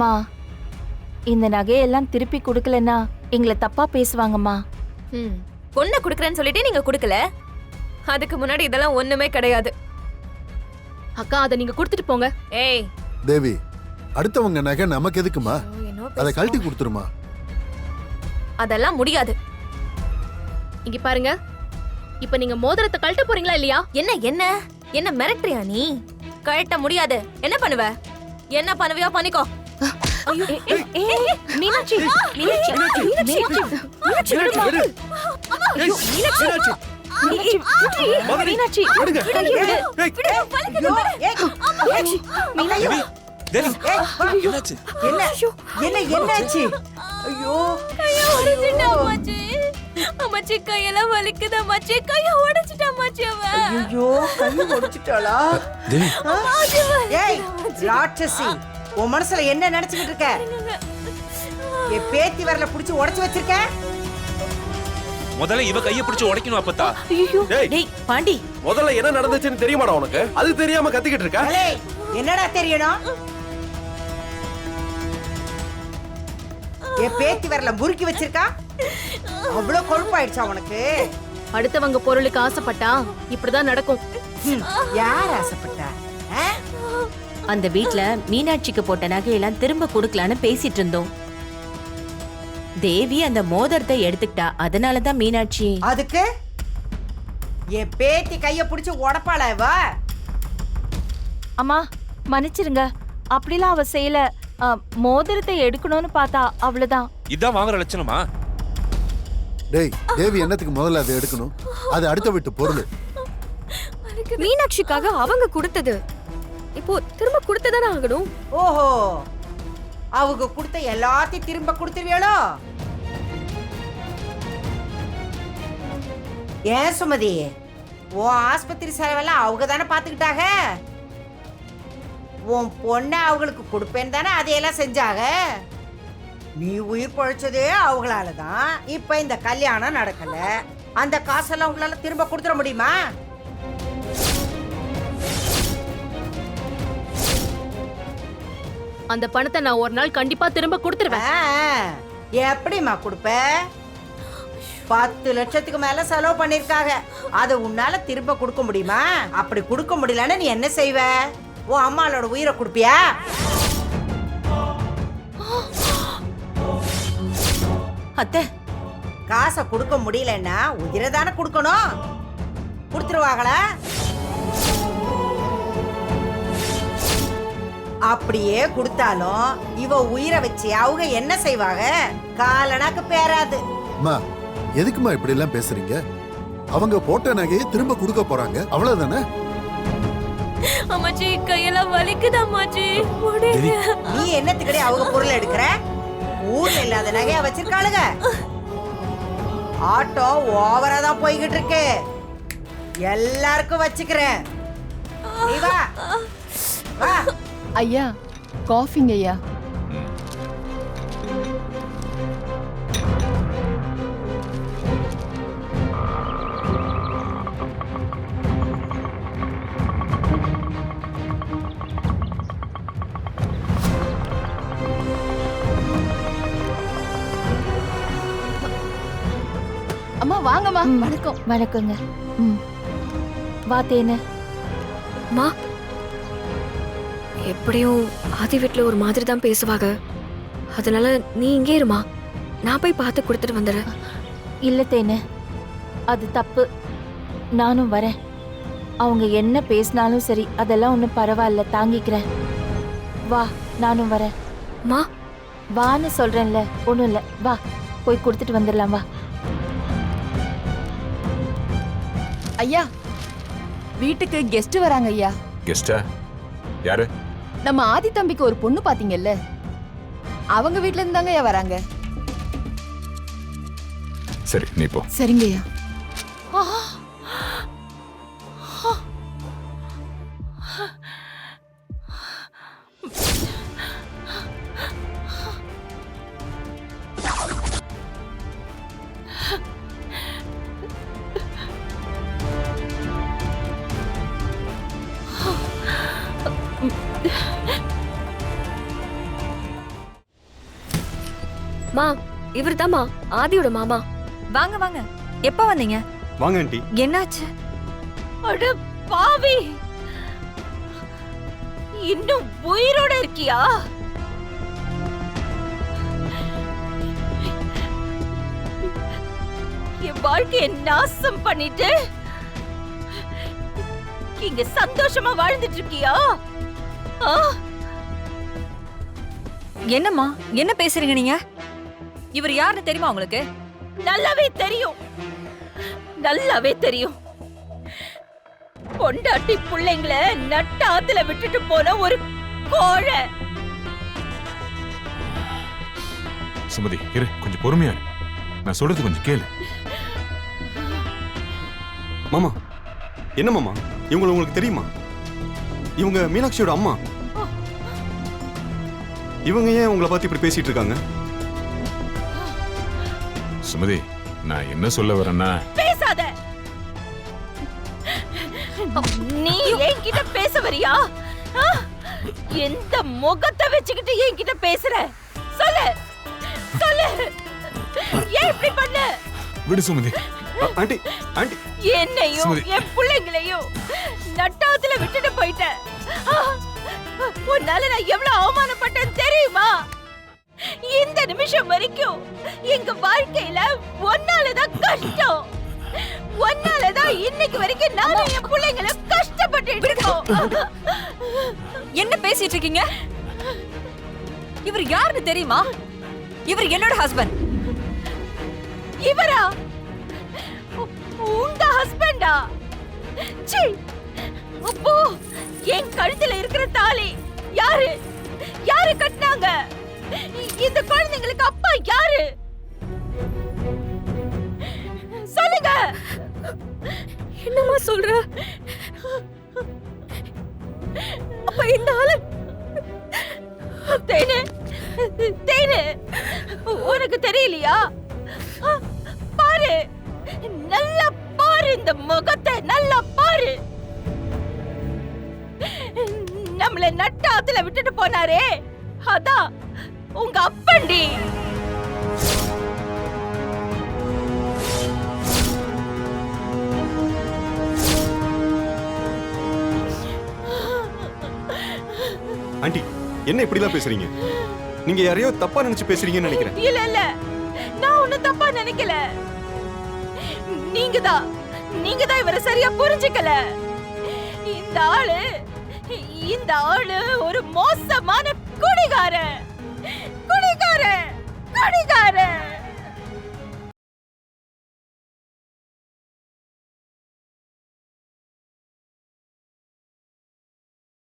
மா, இந்த நகையெல்லாம் திருப்பி கொடுக்கலன்னா எங்களை தப்பா பேசுவாங்கம்மா. பொண்ணை குடுக்கறேன்னு சொல்லிட்டு நீங்க குடுக்கல. அதுக்கு முன்னாடி இதெல்லாம் ஒண்ணுமே கிடையாது. அக்கா அதை நீங்க கொடுத்துட்டு போங்க. ஏய் தேவி, அடுத்தவங்க நகை நமக்கு எதுக்குமா? அதை கழட்டி கொடுத்துருமா. அதெல்லாம் முடியாது. இங்க பாருங்க, இப்ப நீங்க மோதிரத்தை கழட்ட போறீங்களா இல்லையா? என்ன என்ன என்ன மிரட்டுறியா நீ? கழட்ட முடியாது. என்ன பண்ணுவ? என்ன பண்ணுவியோ பண்ணிக்கோ. மீனாட்சி, மீனாட்சி, மீனாட்சி, மீனாட்சி, என்னாச்சு? ஐயோ, அம்மாச்சி கையெல்லாம் வலிக்குது. அம்மாச்சி கைய உடைச்சிட்டா. அம்மாச்சி அவ ஐயோ, கை உடைச்சிட்டாளா? ஏய் ராட்சசி, உன் மனசுல என்ன நினைச்சுக்கிட்டு இருக்க? என் பேத்தி வரல புடிச்சு உடைச்சு வச்சிருக்க. முதல்ல இவ கைய பிடிச்சு உடைக்கணும் அப்பத்தா. டேய் பாண்டி, முதல்ல என்ன நடந்துச்சுன்னு தெரியுமாடா உனக்கு? அது தெரியாம கத்திக்கிட்டு இருக்க. ஏய், என்னடா தெரியணும்? என் பேத்தி வரல முறுக்கி வச்சிருக்கா. அவ்வளவு கொழுப்பாயிடுச்சா உனக்கு? அடுத்தவங்க பொருளுக்கு ஆசைப்பட்டா இப்படிதான் நடக்கும். யார் ஆசைப்பட்டா? அந்த வீட்ல மீனாட்சிக்கு போட்ட நகையெல்லாம் திரும்ப கொடுக்கலான்னு பேசிட்டு இருந்தோம். தேவி அந்த மோதிரத்தை எடுத்துக்கிட்டா. அதனாலதான் மீனாட்சி. அதுக்கு என் பேத்தி கைய பிடிச்சு உடப்பாளா இவ? அம்மா மன்னிச்சிருங்க, அப்படிலாம் அவ செய்யல. மோதிரத்தை எடுக்கணும்னு பார்த்தா அவ்வளவுதான். இதான் வாங்குற லட்சணமா? டேய், தேவி என்னத்துக்கு முதல்ல அதை எடுக்கணும்? அது அடுத்த வீட்டு பொருள். மீனாட்சிக்காக அவங்க கொடுத்தது. இப்போ திரும்ப கொடுத்ததானே ஆகணும். ஓஹோ, அவங்க கொடுத்த எல்லாத்தையும் திரும்ப கொடுத்துருவியளோ? ஏன் சுமதி, உன் ஆஸ்பத்திரி செலவெல்லாம் அவங்க தானே பாத்துக்கிட்டாங்க. உன் பொண்ணை அவங்களுக்கு கொடுப்பேன்னு தானே அதையெல்லாம் செஞ்சாங்க. நீ உயிர் பழைச்சதே அவங்களாலதான். இப்ப இந்த கல்யாணம் நடக்கல. அந்த காசெல்லாம் உங்களால திரும்ப கொடுத்துட முடியுமா? அந்த பணத்தை நான் ஒரு நாள் கண்டிப்பா திரும்ப கொடுத்துருவேன். எப்படிமா கொடுப்ப? 10 லட்சத்துக்கு மேல செலவு பண்ணிருக்காங்க. அதை உன்னால திரும்ப கொடுக்க முடியுமா? அப்படி கொடுக்க முடியலன்னு நீ என்ன செய்வ? உன் அம்மாளோட உயிரை கொடுப்பியா? அத்தை, காசை கொடுக்க முடியலன்னா உயிரை தானே கொடுக்கணும். கொடுத்துருவாங்களா? அப்படியே கொடுத்தாலும் இவ உயிரை வச்சு அவங்க என்ன செய்வாங்க? காலனாக்கு பேராது. அம்மா, எதுக்குமா இப்படி எல்லாம் பேசுறீங்க? அவங்க போட்ட நகையை திரும்ப கொடுக்க போறாங்க, அவ்வளவுதானே? அம்மாச்சி கையெல்லாம் வலிக்குது. அம்மாச்சி நீ என்னத்துக்கடி அவங்க பொருள் எடுக்கிற? ஊர்ல இல்லாத நகையா வச்சிருக்காளுங்க. ஆட்டோ ஓவரா தான் போய்கிட்டு இருக்கு. எல்லாருக்கும் வச்சுக்கிறேன். நீ வா வா. ஐயா, காஃபிங்க ஐயா. அம்மா வாங்கம்மா. வணக்கம். வணக்கங்க. வா தேனு. மா, எப்படியும் ஆதி வீட்டுல ஒரு மாதிரி தான் பேசுவாங்க. அதனால நீ இங்கே இருமா, நான் போய் பார்த்து கொடுத்துட்டு வந்துடுறேன். இல்ல தேனு, அது தப்பு. நானும் வரேன். அவங்க என்ன பேசினாலும் சரி, அதெல்லாம் ஒன்றும் பரவாயில்ல, தாங்கிக்கிறேன். வா, நானும் வரேன். மா வான்னு சொல்றேன்ல, ஒன்றும் இல்லை. வா, போய் கொடுத்துட்டு வந்துடலாம். வா. ஐயா, வீட்டுக்கு கெஸ்ட் வராங்க ஐயா. கெஸ்டா? யாரு? நம்ம ஆதி தம்பிக்கு ஒரு பொண்ணு பாத்தீங்கல்ல, அவங்க வீட்ல இருந்தாங்க ஐயா வராங்க. சரி, நீ போ. சரிங்க ஐயா. மா இவர்தாம்மா ஆதியோட மாமா. வாங்க வாங்க. எப்ப வந்தீங்க? வாங்க ஆண்டி. என்னாச்சு? அட பாவி, இன்னும் உயிரோட இருக்கியா? என் வாழ்க்கையை நாசம் பண்ணிட்டு இங்க சந்தோஷமா வாழ்ந்துட்டு இருக்கியா? என்னம்மா என்ன பேசுறீங்க நீங்க? இவர் யாருன்னு தெரியுமா உங்களுக்கு? நல்லாவே தெரியும், நல்லாவே தெரியும். பொண்டாட்டி பிள்ளைங்களை நட்டாத்துல விட்டுட்டு போன ஒரு கோழை. சுமதி இரு, கொஞ்சம் பொறுமையா இரு. நான் சொல்றது கொஞ்சம் கேளு. மாமா என்ன மாமா, இவங்களை உங்களுக்கு தெரியுமா? இவங்க மீனாட்சியோட அம்மா. இவங்க ஏன் உங்களை பத்தி இப்படி பேசிட்டு இருக்காங்க? சுமதி, நான் என்ன சொல்ல வரேன்னா, பேசாத. நீ என்கிட்ட பேச வரியா? எந்த முகத்தை வச்சுக்கிட்டு என்கிட்ட பேசுற? சொல்லு சொல்லு, ஏன் இப்படி பண்ண? விடு சுமதி. ஆண்டி ஆண்டி, என்னையும் என் பிள்ளைங்களையும் நட்டாத்துல விட்டுட்டு போயிட்ட. உன்னால நான் எவ்வளவு அவமானப்பட்டேன் தெரியுமா? இந்த நிமிஷம் வரைக்கும் எங்க வாழ்க்கையில ஒன்னாலதான் கஷ்டம். ஒன்னாலதான் இன்னைக்கு வரைக்கும் நானும் என் பிள்ளைங்களும் கஷ்டப்பட்டு இருக்கோம். என்ன பேசிட்டு இருக்கீங்க? இவர் யாருன்னு தெரியுமா? இவர் என்னோட ஹஸ்பண்ட். இவரா? உங்க ஹஸ்பண்டா? சீ, அப்போ என் கழுத்துல இருக்கிற தாலி யாரு யாரு கட்டினாங்க? இந்த குழந்தைங்களுக்கு அப்பா யாரு? சொல்லுங்க. என்னம்மா சொல்ற? அப்ப இந்த ஆளு தேனு, தேனு, உனக்கு தெரியலையா? பாரு, நல்லா பாரு, இந்த முகத்தை நல்லா பாரு. நம்மள நட்டாத்துல விட்டுட்டு போனாரே, அதான் உங்க அப்பண்டி. ஆண்டி என்ன இப்படிலாம் பேசுறீங்க? நீங்க யாரையோ தப்பா நினைச்சு பேசுறீங்கன்னு நினைக்கிறேன். இல்ல இல்ல, நான் ஒண்ணும் தப்பா நினைக்கல. நீங்கதான் இவரை சரியா புரிஞ்சுக்கல. இந்த ஆளு ஒரு மோசமான குடிகாரன். குடிகாரன், குடிகாரன்.